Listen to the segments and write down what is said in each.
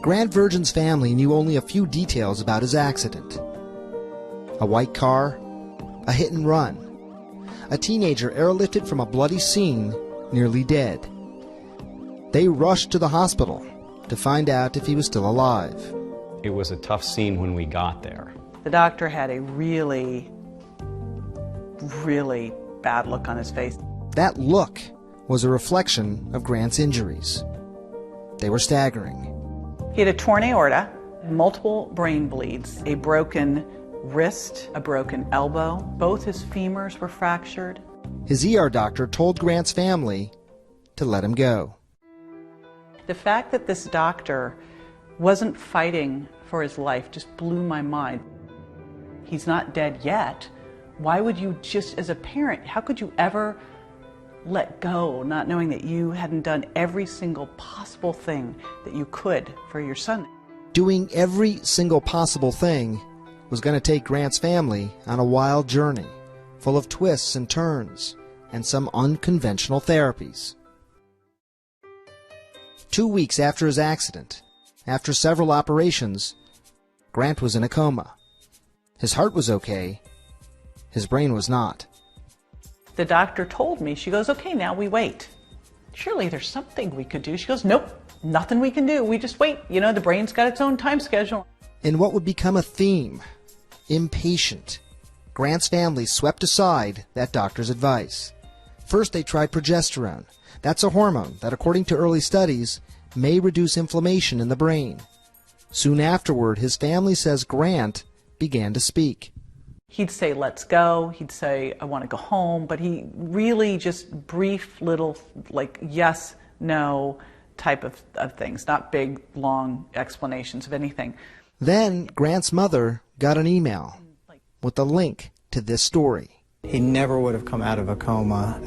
Grant Virgin's family knew only a few details about his accident. A white car, a hit and run, a teenager airlifted from a bloody scene, nearly dead. They rushed to the hospital to find out if he was still alive. It was a tough scene when we got there. The doctor had a really bad look on his face. That look was a reflection of Grant's injuries. They were staggering. He had a torn aorta, multiple brain bleeds, a broken wrist, a broken elbow. Both his femurs were fractured. His ER doctor told Grant's family to let him go. The fact that this doctor wasn't fighting for his life just blew my mind. He's not dead yet. Why would you just, as a parent, how could you ever let go, not knowing that you hadn't done every single possible thing that you could for your son? Doing every single possible thing was going to take Grant's family on a wild journey, full of twists and turns, and some unconventional therapies. 2 weeks after his accident, after several operations, Grant was in a coma. His heart was okay, his brain was not. The doctor told me, she goes, okay, now we wait. Surely there's something we could do. She goes, nope, nothing we can do. We just wait. You know, the brain's got its own time schedule. In what would become a theme, impatient, Grant's family swept aside that doctor's advice. First, they tried progesterone. That's a hormone that, according to early studies, may reduce inflammation in the brain. Soon afterward, his family says Grant began to speak. He'd say, let's go. He'd say, I want to go home. But he really just brief little, like, yes, no type of things, not big, long explanations of anything. Then Grant's mother got an email with a link to this story. He never would have come out of a coma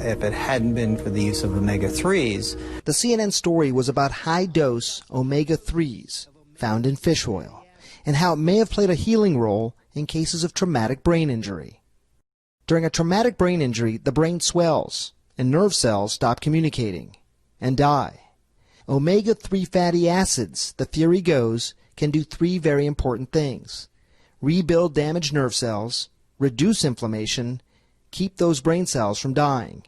if it hadn't been for the use of omega-3s. The CNN story was about high-dose omega-3s found in fish oil and how it may have played a healing role in cases of traumatic brain injury. During a traumatic brain injury, the brain swells and nerve cells stop communicating and die. Omega-3 fatty acids, the theory goes, can do three very important things: rebuild damaged nerve cells, reduce inflammation, keep those brain cells from dying.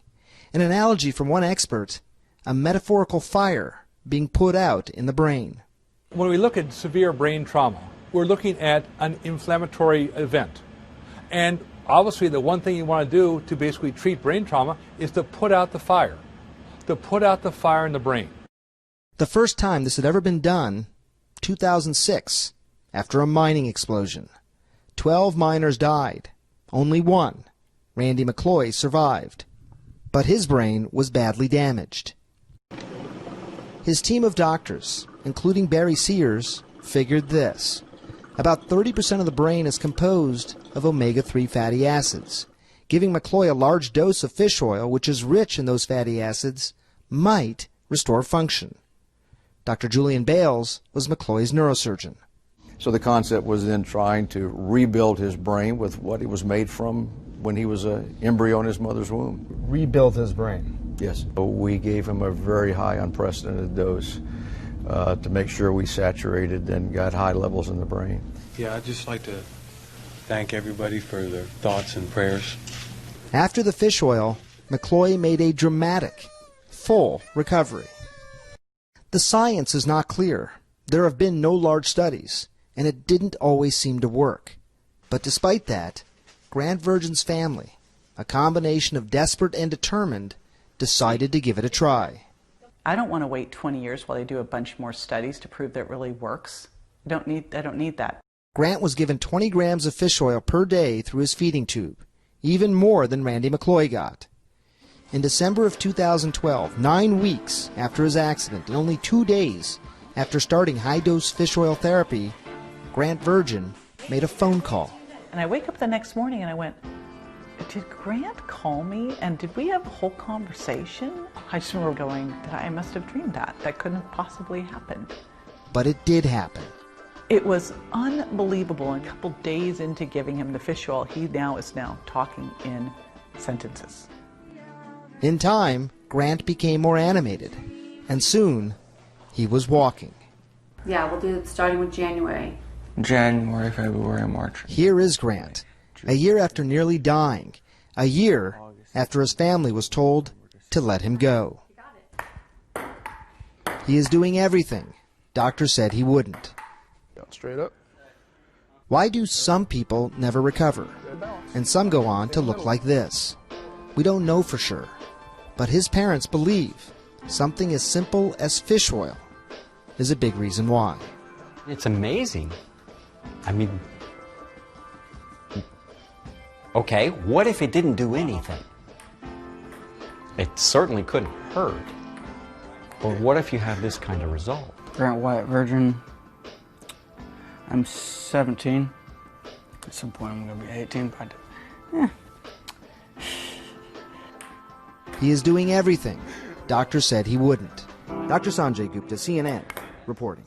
An analogy from one expert, a metaphorical fire being put out in the brain. When we look at severe brain trauma, we're looking at an inflammatory event. And obviously the one thing you want to do to basically treat brain trauma is to put out the fire, in the brain. The first time this had ever been done, 2006, after a mining explosion. 12 miners died. Only one, Randy McCloy, survived. But his brain was badly damaged. His team of doctors, including Barry Sears, figured this. About 30% of the brain is composed of omega-3 fatty acids. Giving McCloy a large dose of fish oil, which is rich in those fatty acids, might restore function. Dr. Julian Bales was McCloy's neurosurgeon. So the concept was then trying to rebuild his brain with what it was made from when he was an embryo in his mother's womb. Rebuild his brain? Yes. So we gave him a very high, unprecedented dose to make sure we saturated and got high levels in the brain. Yeah, I'd just like to thank everybody for their thoughts and prayers. After the fish oil, McCloy made a dramatic, full recovery. The science is not clear. There have been no large studies, and it didn't always seem to work. But despite that, Grant Virgin's family, a combination of desperate and determined, decided to give it a try. I don't want to wait 20 years while they do a bunch more studies to prove that it really works. I don't need that. Grant was given 20 grams of fish oil per day through his feeding tube, even more than Randy McCloy got. In December of 2012, 9 weeks after his accident and only 2 days after starting high-dose fish oil therapy, Grant Virgin made a phone call. And I wake up the next morning and I went, did Grant call me and did we have a whole conversation? I just remember going, I must have dreamed that. That couldn't have possibly happened. But it did happen. It was unbelievable. And a couple days into giving him the fish oil, he is now talking in sentences. In time, Grant became more animated, and soon he was walking. Yeah, we'll do it starting with January. January, February, March. Here is Grant, a year after nearly dying, a year after his family was told to let him go. He is doing everything doctors said he wouldn't. Straight up. Why do some people never recover, and some go on to look like this? We don't know for sure, but his parents believe something as simple as fish oil is a big reason why. It's amazing. I mean, okay, what if it didn't do anything? It certainly couldn't hurt. But what if you have this kind of result? Grant White, virgin. I'm 17. At some point I'm going to be 18, but He is doing everything doctors said he wouldn't. Dr. Sanjay Gupta, CNN, reporting.